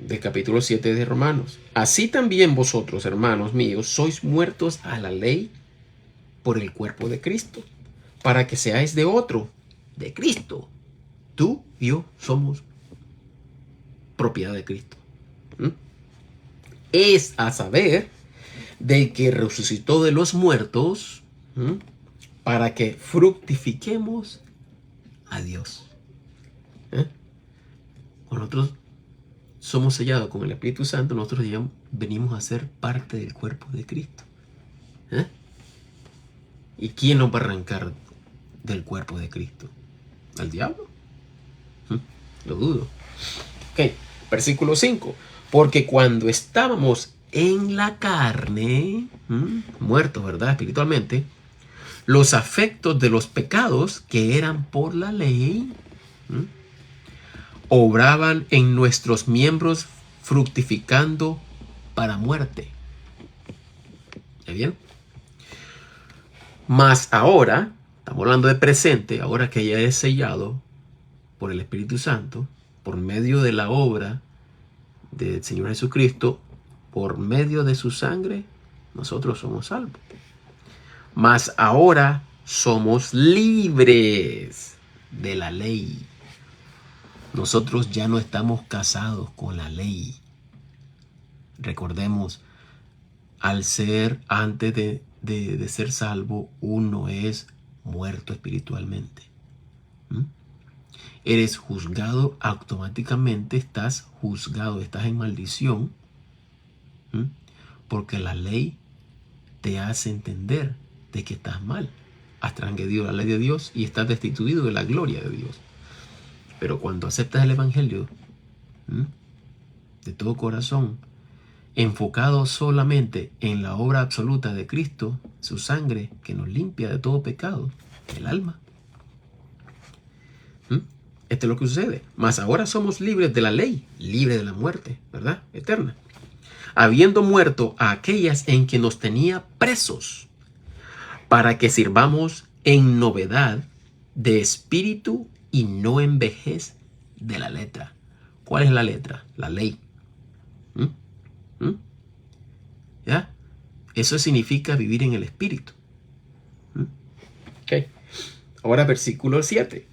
del capítulo 7 de Romanos. Así también vosotros, hermanos míos, sois muertos a la ley por el cuerpo de Cristo, para que seáis de otro, de Cristo. Tú y yo somos propiedad de Cristo. Es a saber, del que resucitó de los muertos, para que fructifiquemos a Dios. Cuando nosotros somos sellados con el Espíritu Santo, nosotros ya venimos a ser parte del cuerpo de Cristo. ¿Y quién nos va a arrancar del cuerpo de Cristo? ¿Al diablo? Lo dudo. Ok, versículo 5. Porque cuando estábamos en la carne, muertos, ¿verdad?, espiritualmente, los afectos de los pecados que eran por la ley, obraban en nuestros miembros fructificando para muerte. ¿Está bien? Mas ahora, estamos hablando de presente, ahora que ya es sellado por el Espíritu Santo, por medio de la obra del Señor Jesucristo, por medio de su sangre, nosotros somos salvos. Mas ahora somos libres de la ley. Nosotros ya no estamos casados con la ley. Recordemos, antes de ser salvo, uno es muerto espiritualmente. Eres juzgado automáticamente, estás juzgado, estás en maldición, porque la ley te hace entender de que estás mal. Has transgredido la ley de Dios y estás destituido de la gloria de Dios. Pero cuando aceptas el Evangelio, de todo corazón, enfocado solamente en la obra absoluta de Cristo, su sangre que nos limpia de todo pecado, el alma. Esto es lo que sucede. Mas ahora somos libres de la ley, libres de la muerte, ¿verdad? Eterna. Habiendo muerto a aquellas en que nos tenía presos, para que sirvamos en novedad de espíritu y no en vejez de la letra. ¿Cuál es la letra? La ley. ¿Ya? Eso significa vivir en el espíritu. Ok. Ahora versículo 7.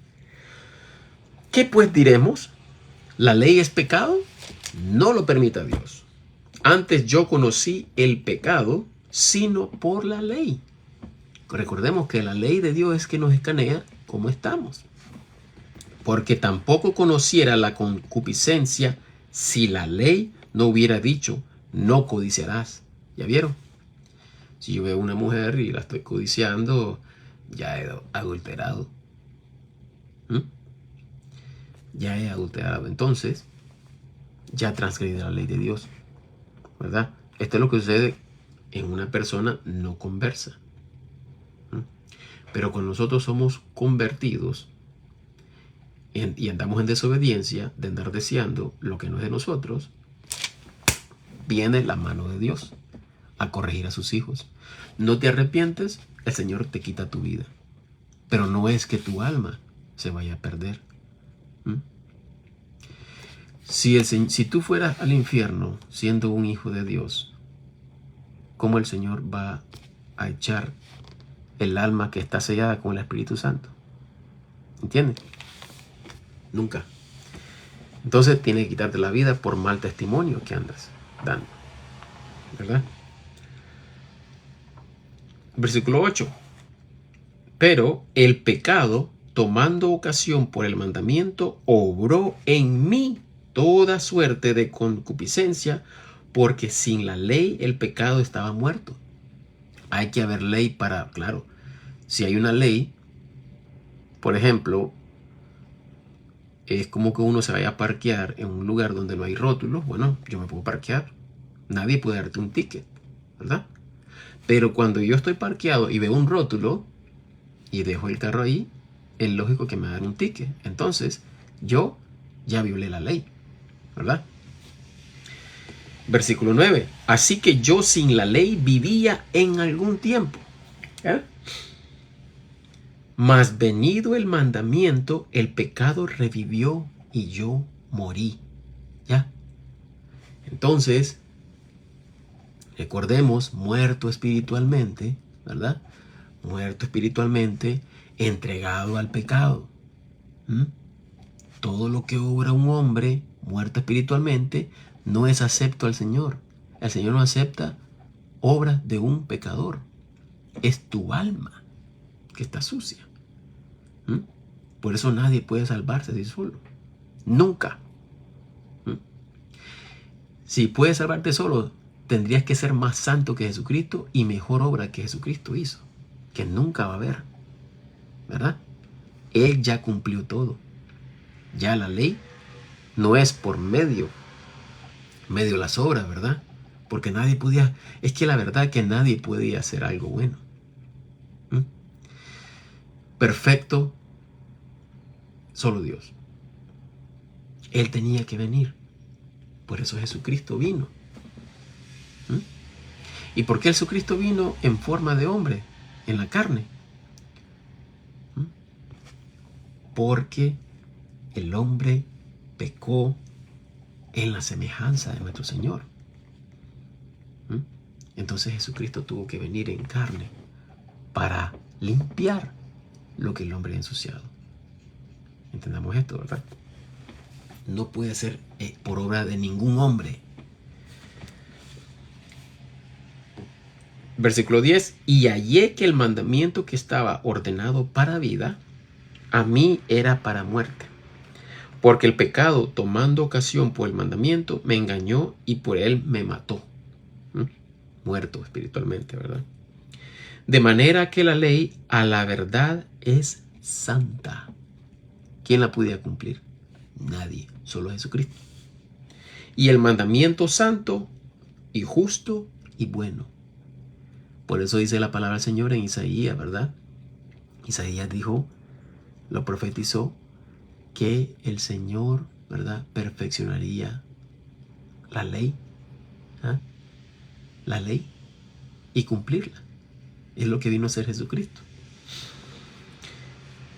¿Qué pues diremos? ¿La ley es pecado? No lo permita Dios. Antes yo conocí el pecado, sino por la ley. Recordemos que la ley de Dios es que nos escanea cómo estamos. Porque tampoco conociera la concupiscencia si la ley no hubiera dicho, no codiciarás. ¿Ya vieron? Si yo veo una mujer y la estoy codiciando, ya he adulterado. Ya he adulterado. Entonces, ya transgredido la ley de Dios. ¿Verdad? Esto es lo que sucede en una persona no conversa. Pero cuando nosotros somos convertidos y andamos en desobediencia, de andar deseando lo que no es de nosotros, viene la mano de Dios a corregir a sus hijos. No te arrepientes, el Señor te quita tu vida. Pero no es que tu alma se vaya a perder. Si tú fueras al infierno siendo un hijo de Dios, ¿cómo el Señor va a echar el alma que está sellada con el Espíritu Santo? ¿Entiendes? Nunca. Entonces tiene que quitarte la vida por mal testimonio que andas dando. ¿Verdad? Versículo 8. Pero el pecado, tomando ocasión por el mandamiento, obró en mí toda suerte de concupiscencia, porque sin la ley el pecado estaba muerto. Hay que haber ley para, claro, si hay una ley, por ejemplo, es como que uno se vaya a parquear en un lugar donde no hay rótulos. Bueno, yo me puedo parquear. Nadie puede darte un ticket, ¿verdad? Pero cuando yo estoy parqueado y veo un rótulo y dejo el carro ahí, es lógico que me dan un ticket. Entonces, yo ya violé la ley, ¿verdad? Versículo 9. Así que yo sin la ley vivía en algún tiempo. Mas venido el mandamiento, el pecado revivió y yo morí. ¿Ya? Entonces, recordemos, muerto espiritualmente, ¿verdad? Muerto espiritualmente, entregado al pecado. Todo lo que obra un hombre muerto espiritualmente no es acepto al Señor. El Señor no acepta obras de un pecador. Es tu alma que está sucia. Por eso nadie puede salvarse de solo. Nunca. Si puedes salvarte solo, tendrías que ser más santo que Jesucristo y mejor obra que Jesucristo hizo, que nunca va a haber, ¿verdad? Él ya cumplió todo. Ya la ley no es por medio de las obras, ¿verdad? Porque nadie podía, es que la verdad es que nadie podía hacer algo bueno. Perfecto, solo Dios. Él tenía que venir. Por eso Jesucristo vino. ¿Y por qué Jesucristo vino en forma de hombre, en la carne? Porque el hombre pecó en la semejanza de nuestro Señor. Entonces Jesucristo tuvo que venir en carne para limpiar lo que el hombre ha ensuciado. Entendamos esto, ¿verdad? No puede ser por obra de ningún hombre. Versículo 10. Y hallé que el mandamiento que estaba ordenado para vida, a mí era para muerte. Porque el pecado, tomando ocasión por el mandamiento, me engañó y por él me mató. Muerto espiritualmente, ¿verdad? De manera que la ley a la verdad es santa. ¿Quién la podía cumplir? Nadie, solo Jesucristo. y el mandamiento santo y justo y bueno. Por eso dice la palabra del Señor en Isaías, ¿verdad? Isaías dijo, lo profetizó, que el Señor, ¿verdad?, perfeccionaría la ley, ¿ah?, la ley, y cumplirla. Es lo que vino a hacer Jesucristo.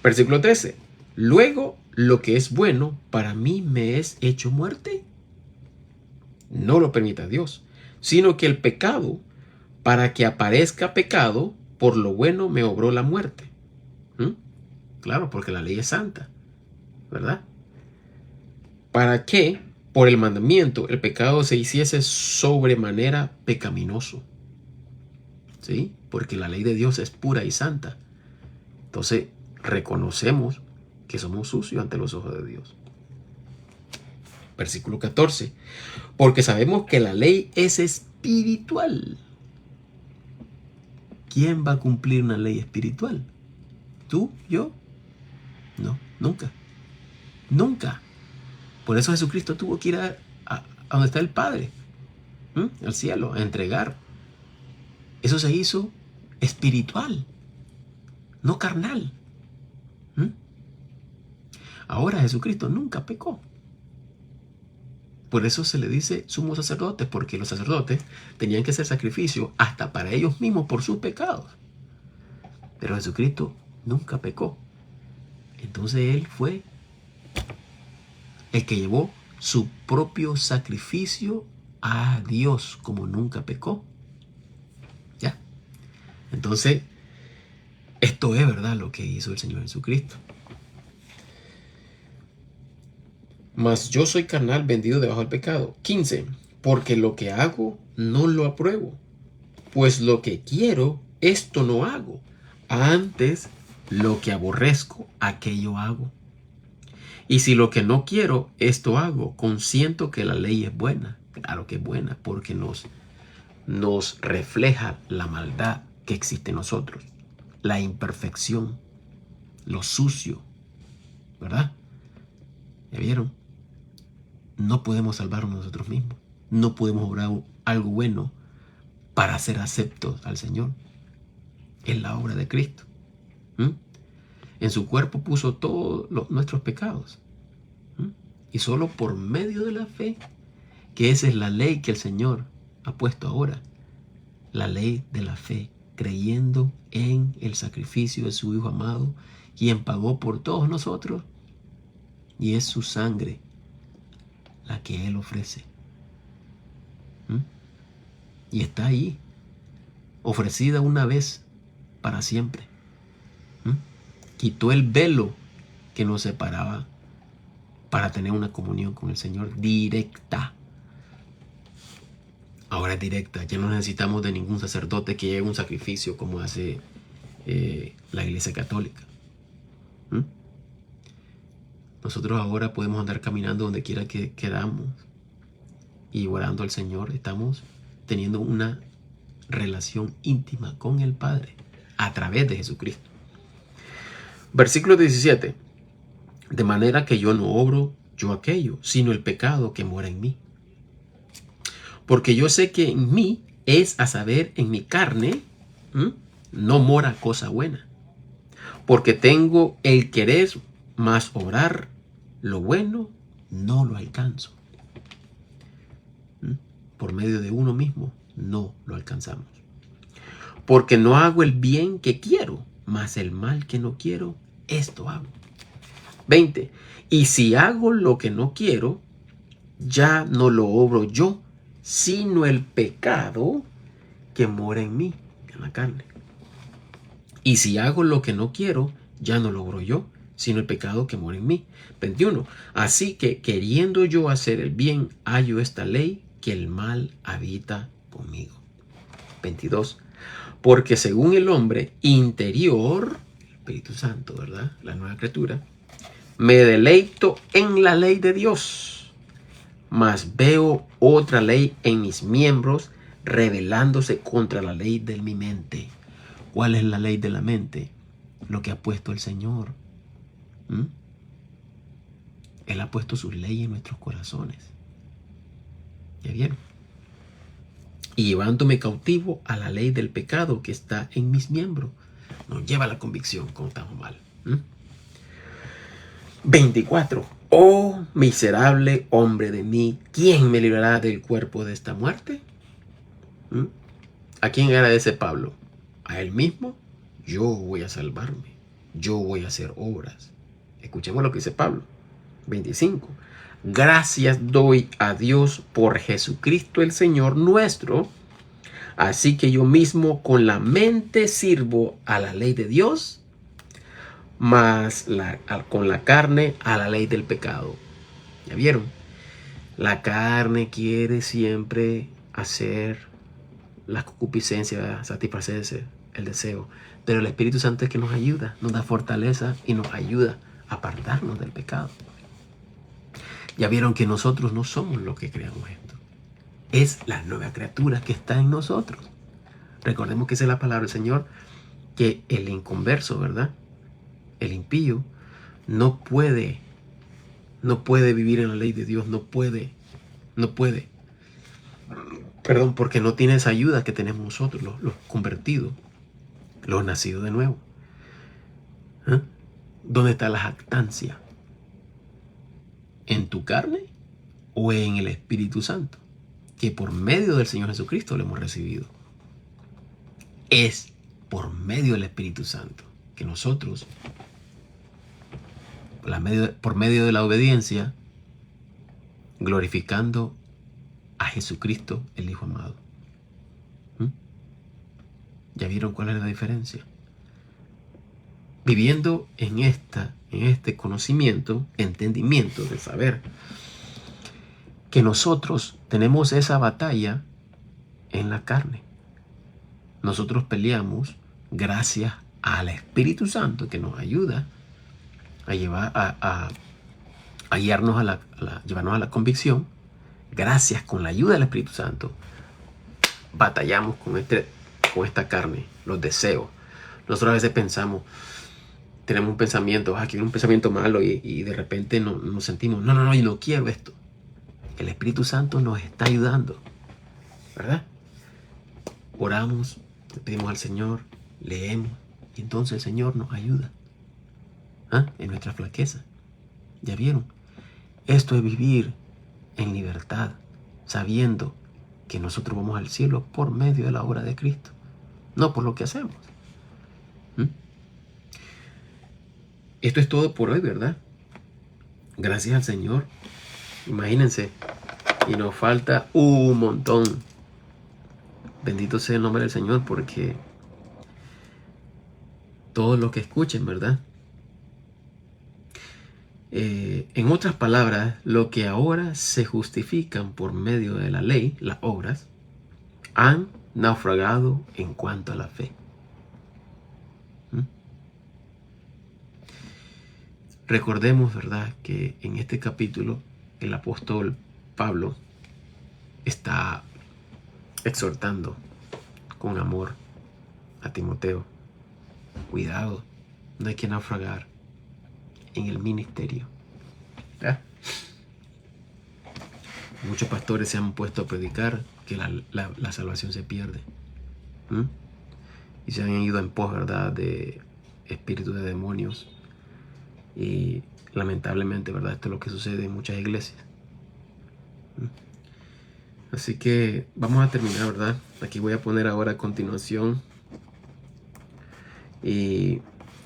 Versículo 13. Luego, lo que es bueno para mí me es hecho muerte. No lo permita Dios, sino que el pecado, para que aparezca pecado, por lo bueno me obró la muerte. Claro, porque la ley es santa, ¿verdad? Para que, por el mandamiento, el pecado se hiciese sobremanera pecaminoso. ¿Sí? Porque la ley de Dios es pura y santa. Entonces, reconocemos que somos sucios ante los ojos de Dios. Versículo 14. Porque sabemos que la ley es espiritual. ¿Quién va a cumplir una ley espiritual? ¿Tú? ¿Yo? No, nunca. Nunca. Por eso Jesucristo tuvo que ir a donde está el Padre, al cielo, a entregar. Eso se hizo espiritual, no carnal. Ahora Jesucristo nunca pecó. Por eso se le dice sumo sacerdote, porque los sacerdotes tenían que hacer sacrificio hasta para ellos mismos por sus pecados. Pero Jesucristo nunca pecó. Entonces Él fue el que llevó su propio sacrificio a Dios, como nunca pecó. ¿Ya? Entonces, esto es verdad lo que hizo el Señor Jesucristo. Mas yo soy carnal, vendido debajo del pecado. 15. Porque lo que hago no lo apruebo, pues lo que quiero, esto no hago. Antes, lo que aborrezco, aquello hago. Y si lo que no quiero, esto hago, consiento que la ley es buena. Claro que es buena, porque nos refleja la maldad que existe en nosotros, la imperfección, lo sucio, ¿verdad? ¿Ya vieron? No podemos salvarnos nosotros mismos. No podemos obrar algo bueno para ser aceptos al Señor. Es la obra de Cristo. En su cuerpo puso todos nuestros pecados. Y solo por medio de la fe, que esa es la ley que el Señor ha puesto ahora, la ley de la fe, creyendo en el sacrificio de su Hijo amado, quien pagó por todos nosotros, y es su sangre la que Él ofrece. Y está ahí, ofrecida una vez para siempre. Quitó el velo que nos separaba para tener una comunión con el Señor directa. Ahora es directa, ya no necesitamos de ningún sacerdote que lleve un sacrificio como hace la Iglesia Católica. Nosotros ahora podemos andar caminando donde quiera que queramos y orando al Señor. Estamos teniendo una relación íntima con el Padre a través de Jesucristo. Versículo 17. De manera que yo no obro yo aquello, sino el pecado que mora en mí. Porque yo sé que en mí, es a saber, en mi carne, no mora cosa buena. Porque tengo el querer, mas obrar lo bueno no lo alcanzo. Por medio de uno mismo no lo alcanzamos. Porque no hago el bien que quiero, mas el mal que no quiero, esto hago. 20. Y si hago lo que no quiero, ya no lo obro yo, sino el pecado que mora en mí, en la carne. Y si hago lo que no quiero, ya no lo obro yo, sino el pecado que mora en mí. 21. Así que queriendo yo hacer el bien, hallo esta ley, que el mal habita conmigo. 22. Porque según el hombre interior, el Espíritu Santo, ¿verdad?, la nueva criatura, me deleito en la ley de Dios, mas veo otra ley en mis miembros, rebelándose contra la ley de mi mente. ¿Cuál es la ley de la mente? Lo que ha puesto el Señor. Él ha puesto su ley en nuestros corazones. ¿Ya vieron? Y llevándome cautivo a la ley del pecado que está en mis miembros. Nos lleva a la convicción cuando estamos mal. 24. Oh miserable hombre de mí, ¿quién me librará del cuerpo de esta muerte? ¿A quién agradece Pablo? A él mismo. Yo voy a salvarme. Yo voy a hacer obras. Escuchemos lo que dice Pablo. 25. Gracias doy a Dios por Jesucristo el Señor nuestro. Así que yo mismo con la mente sirvo a la ley de Dios, mas con la carne a la ley del pecado. ¿Ya vieron? La carne quiere siempre hacer la concupiscencia, satisfacerse el deseo. Pero el Espíritu Santo es que nos ayuda, nos da fortaleza y nos ayuda a apartarnos del pecado. Ya vieron que nosotros no somos los que creamos esto. Es la nueva criatura que está en nosotros. Recordemos que esa es la palabra del Señor, que el inconverso, ¿verdad? El impío no puede vivir en la ley de Dios, no puede. Perdón, porque no tiene esa ayuda que tenemos nosotros, los convertidos, los nacidos de nuevo. ¿Dónde está la jactancia? ¿En tu carne o en el Espíritu Santo? Que por medio del Señor Jesucristo lo hemos recibido. Es por medio del Espíritu Santo que nosotros, por medio de la obediencia, glorificando a Jesucristo, el Hijo amado. ¿Ya vieron cuál es la diferencia? Viviendo en este conocimiento, entendimiento de saber que nosotros tenemos esa batalla en la carne. Nosotros peleamos gracias al Espíritu Santo que nos ayuda a llevar a guiarnos llevarnos a la convicción. Gracias, con la ayuda del Espíritu Santo, batallamos con esta carne, los deseos. Nosotros a veces tenemos un pensamiento, aquí un pensamiento malo y de repente nos sentimos, no, yo no quiero esto. El Espíritu Santo nos está ayudando, ¿verdad? Oramos, le pedimos al Señor, leemos, y entonces el Señor nos ayuda en nuestra flaqueza. ¿Ya vieron? Esto es vivir en libertad, sabiendo que nosotros vamos al cielo por medio de la obra de Cristo, no por lo que hacemos. Esto es todo por hoy, ¿verdad? Gracias al Señor. Imagínense, y nos falta un montón. Bendito sea el nombre del Señor, porque todos los que escuchen, ¿verdad? En otras palabras, lo que ahora se justifican por medio de la ley, las obras, han naufragado en cuanto a la fe. Recordemos, ¿verdad?, que en este capítulo el apóstol Pablo está exhortando con amor a Timoteo. Cuidado, no hay que naufragar en el ministerio. Muchos pastores se han puesto a predicar que la salvación se pierde. Y se han ido en pos, ¿verdad?, de espíritus de demonios. Y lamentablemente, ¿verdad?, esto es lo que sucede en muchas iglesias. Así que vamos a terminar, ¿verdad? Aquí voy a poner ahora a continuación. Y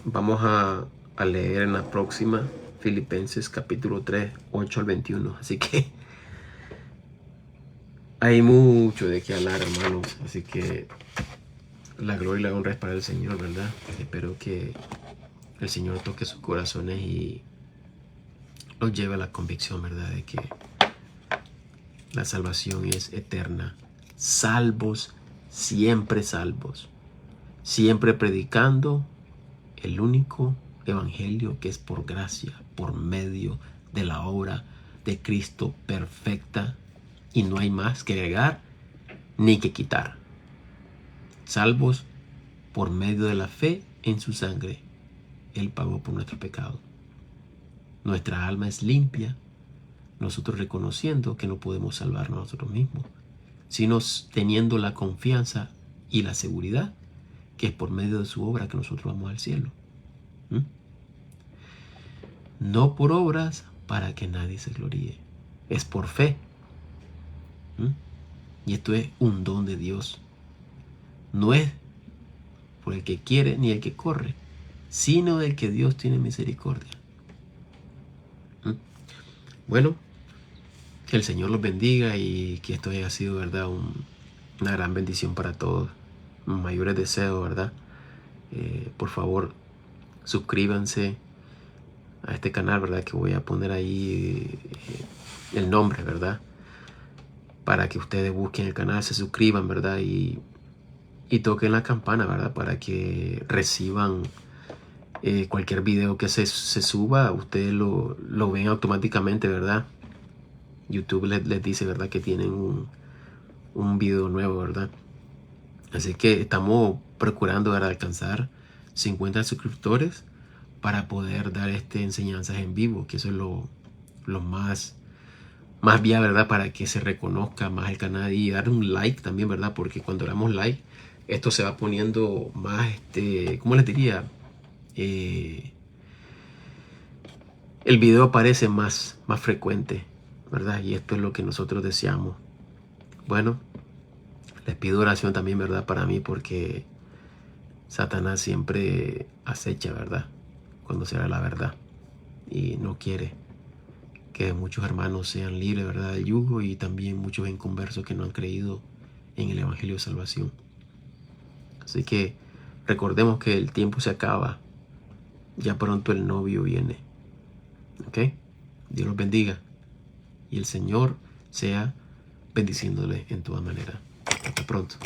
vamos a leer en la próxima Filipenses capítulo 3, 8 al 21. Así que hay mucho de qué hablar, hermanos. Así que la gloria y la honra es para el Señor, ¿verdad? Espero que el Señor toque sus corazones y los lleve a la convicción, ¿verdad?, de que la salvación es eterna. Salvos, siempre predicando el único evangelio que es por gracia, por medio de la obra de Cristo perfecta, y no hay más que agregar ni que quitar. Salvos por medio de la fe en su sangre. Él pagó por nuestro pecado. Nuestra alma es limpia, nosotros reconociendo que no podemos salvarnos a nosotros mismos, sino teniendo la confianza y la seguridad que es por medio de su obra que nosotros vamos al cielo. ¿Mm? No por obras para que nadie se gloríe, es por fe. ¿Mm? Y esto es un don de Dios. No es por el que quiere ni el que corre, sino del que Dios tiene misericordia. ¿Mm? Bueno, que el Señor los bendiga y que esto haya sido, ¿verdad?, una gran bendición para todos. Mayores deseos, ¿verdad? Por favor, suscríbanse a este canal, ¿verdad? Que voy a poner ahí el nombre, ¿verdad? Para que ustedes busquen el canal, se suscriban, ¿verdad? Y toquen la campana, ¿verdad? Para que reciban cualquier video que se suba, ustedes lo ven automáticamente, ¿verdad? YouTube les dice, ¿verdad?, que tienen un video nuevo, ¿verdad? Así que estamos procurando, ¿verdad?, alcanzar 50 suscriptores para poder dar enseñanzas en vivo, que eso es lo más viable, ¿verdad?, para que se reconozca más el canal, y dar un like también, ¿verdad? Porque cuando damos like, esto se va poniendo más, ¿cómo les diría? El video aparece más frecuente, ¿verdad? Y esto es lo que nosotros deseamos. Bueno, les pido oración también, ¿verdad?, para mí, porque Satanás siempre acecha, ¿verdad?, cuando será la verdad, y no quiere que muchos hermanos sean libres, ¿verdad?, del yugo, y también muchos inconversos que no han creído en el Evangelio de Salvación. Así que recordemos que el tiempo se acaba, ya pronto el novio viene. ¿Ok? Dios los bendiga y el Señor sea bendiciéndole en toda manera. Hasta pronto.